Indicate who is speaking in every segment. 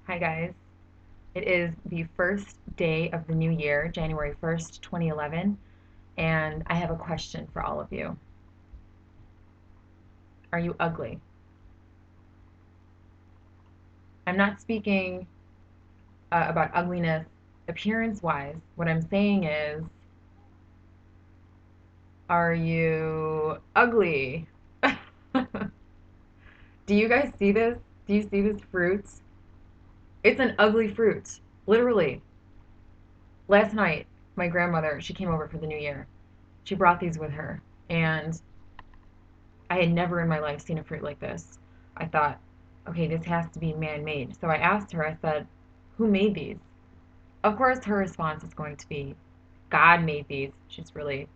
Speaker 1: Hi, guys. It is the first day of the new year, January 1st, 2011, and I have a question for all of you. Are you ugly? I'm not speaking about ugliness appearance wise. What I'm saying is, are you ugly? Do you guys see this? Do you see this fruit? It's an ugly fruit, literally. Last night, my grandmother, she came over for the new year. She brought these with her, and I had never in my life seen a fruit like this. I thought, okay, this has to be man made. So I asked her, I said, who made these? Of course, her response is going to be, God made these. She's a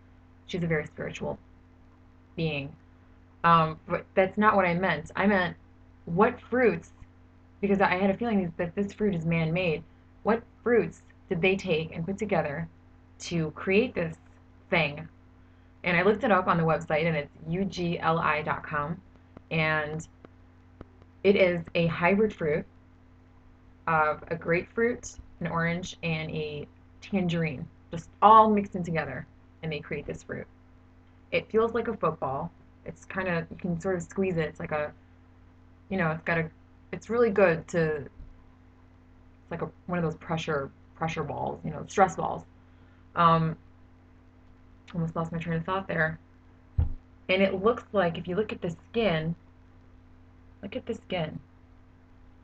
Speaker 1: very spiritual being. But that's not what I meant. I meant, what fruits, because I had a feeling that this fruit is man made, what fruits did they take and put together to create this thing? And I looked it up on the website, and it's ugli.com. And it is a hybrid fruit of a grapefruit, an orange, and a tangerine, just all mixed in together, and they create this fruit. It feels like a football. It's kind of, you can sort of squeeze it. It's like a, it's really good to, it's like one of those pressure balls, stress balls. Um, Almost lost my train of thought there. And it looks like, if you look at the skin, look at the skin.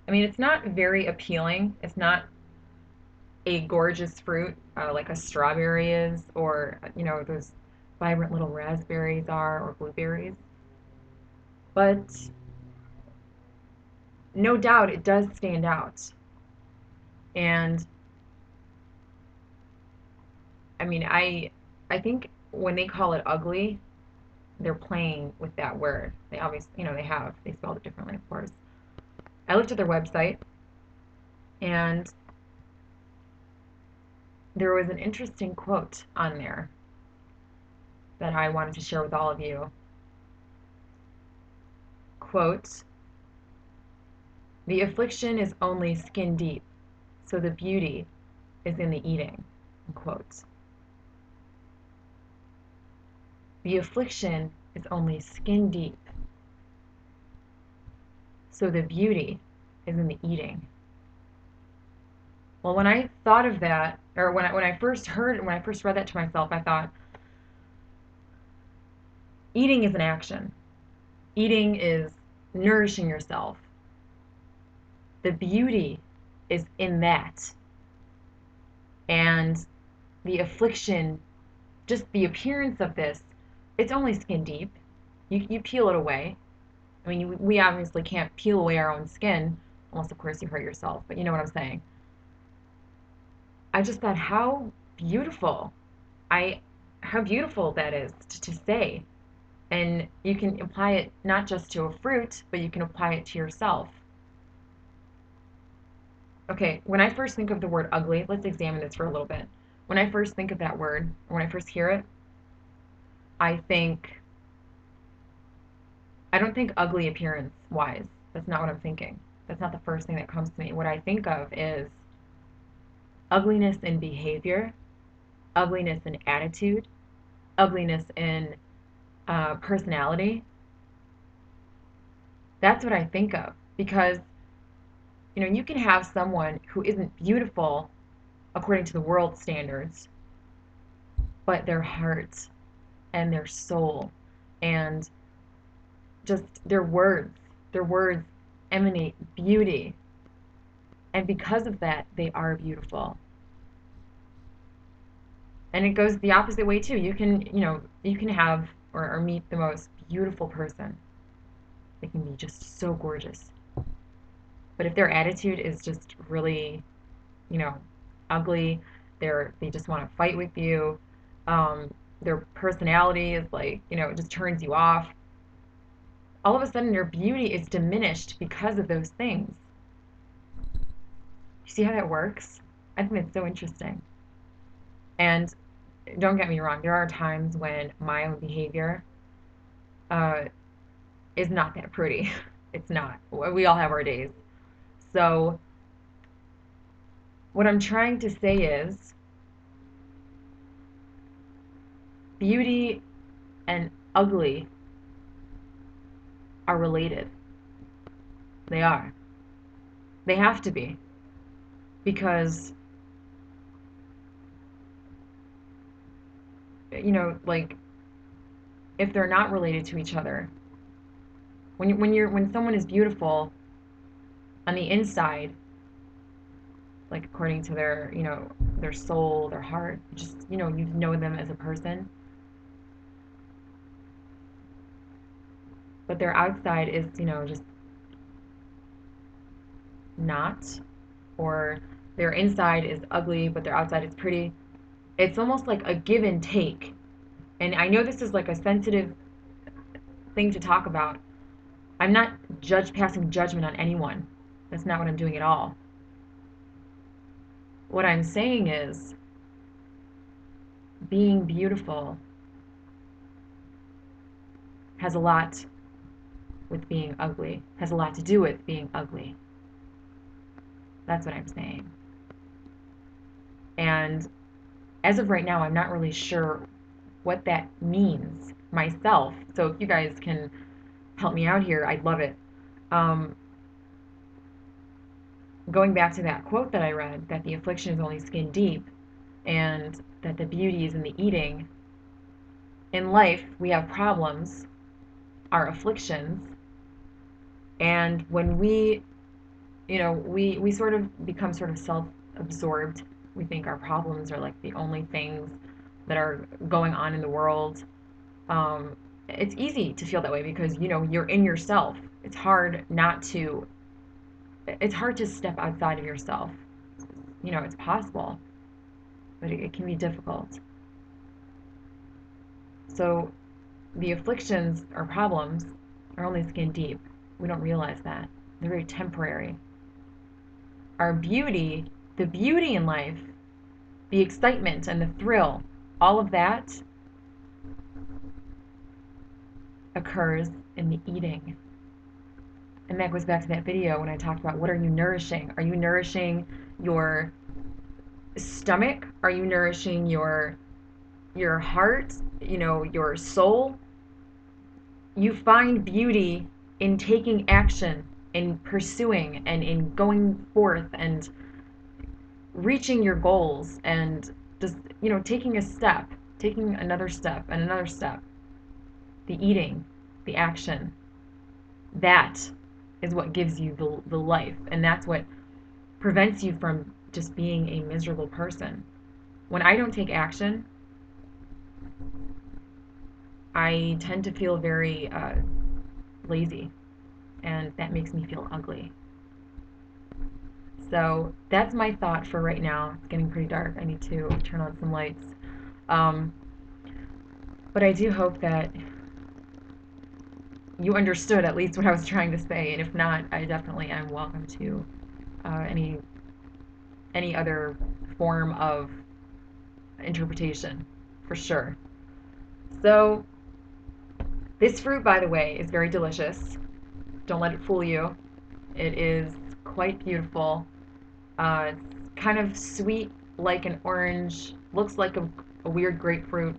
Speaker 1: I mean, it's not very appealing. It's not a gorgeous fruit like a strawberry is, or those vibrant little raspberries are, or blueberries. But no doubt it does stand out. And I mean, I think when they call it ugly, they're playing with that word. They obviously, they spelled it differently, of course. I looked at their website, and there was an interesting quote on there that I wanted to share with all of you. Quote, "The affliction is only skin deep, so the beauty is in the eating." Unquote. The affliction is only skin deep, so the beauty is in the eating. Well, when I thought of that, or when I first read that to myself, I thought, eating is an action. Eating is nourishing yourself. The beauty is in that. And the affliction, just the appearance of this, it's only skin deep. You peel it away. I mean, we obviously can't peel away our own skin, unless, of course, you hurt yourself, but you know what I'm saying. I just thought, beautiful. I, how beautiful that is to say. And you can apply it not just to a fruit, but you can apply it to yourself. Okay, when I first think of the word ugly, let's examine this for a little bit. When I first think of that word, or when I first hear it, I think, I don't think ugly appearance wise. That's not what I'm thinking. That's not the first thing that comes to me. What I think of is ugliness in behavior, ugliness in attitude, ugliness in personality. That's what I think of, because you can have someone who isn't beautiful according to the world standards, but their heart and their soul and just their words emanate beauty, and because of that, they are beautiful. And it goes the opposite way too. You can have, or meet the most beautiful person. They can be just so gorgeous, but if their attitude is just really, you know, ugly, they just want to fight with you. Their personality is like, it just turns you off. All of a sudden, your beauty is diminished because of those things. You see how that works? I think it's so interesting. And don't get me wrong, there are times when my own behavior uh, is not that pretty. It's not. We all have our days. So What I'm trying to say is beauty and ugly are related. They are. They have to be. Because, like, if they're not related to each other, when someone is beautiful on the inside, like according to their, their soul, their heart, just, you know them as a person, but their outside is, just not, or their inside is ugly, but their outside is pretty. It's almost like a give and take. And I know this is like a sensitive thing to talk about. I'm not passing judgment on anyone. That's not what I'm doing at all. What I'm saying is being beautiful has a lot with being ugly, has a lot to do with being ugly. That's what I'm saying. And as of right now, I'm not really sure what that means myself. So if you guys can help me out here, I'd love it. Um, Going back to that quote that I read, that the affliction is only skin deep and that the beauty is in the eating. In life, we have problems, our afflictions, and when we sort of become sort of self-absorbed. We think our problems are like the only things that are going on in the world. It's easy to feel that way because you're in yourself. It's hard to step outside of yourself. It's possible, but it can be difficult. So the afflictions or problems are only skin deep. We don't realize that. They're very temporary. Our beauty, the beauty in life, the excitement and the thrill, all of that occurs in the eating. And that goes back to that video when I talked about what are you nourishing? Are you nourishing your stomach? Are you nourishing your heart, your soul? You find beauty in taking action, in pursuing, and in going forth and reaching your goals, and just, taking a step, taking another step and another step. The eating, the action, that is what gives you the life, and that's what prevents you from just being a miserable person. When I don't take action, I tend to feel very lazy, and that makes me feel ugly. So that's my thought for right now. It's getting pretty dark. I need to turn on some lights. Um, but I do hope that you understood at least what I was trying to say, and if not, I definitely am welcome to any other form of interpretation, for sure. So this fruit, by the way, is very delicious. Don't let it fool you. It is quite beautiful. It's kind of sweet, like an orange. Looks like a weird grapefruit.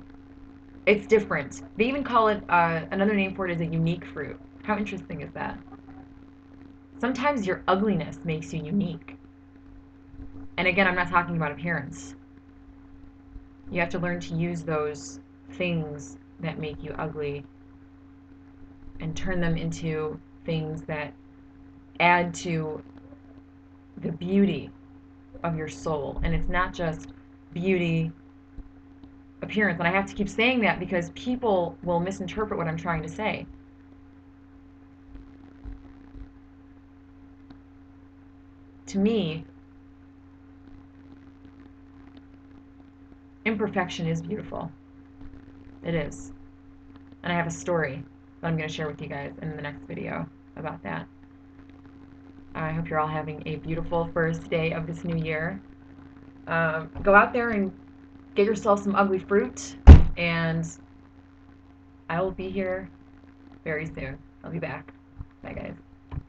Speaker 1: It's different. They even call it, another name for it is a unique fruit. How interesting is that? Sometimes your ugliness makes you unique. And again, I'm not talking about appearance. You have to learn to use those things that make you ugly and turn them into things that add to the beauty of your soul. And it's not just beauty, appearance. And I have to keep saying that because people will misinterpret what I'm trying to say. To me, imperfection is beautiful. It is. And I have a story that I'm going to share with you guys in the next video about that. I hope you're all having a beautiful first day of this new year. Go out there and get yourself some ugly fruit, and I will be here very soon. I'll be back. Bye, guys.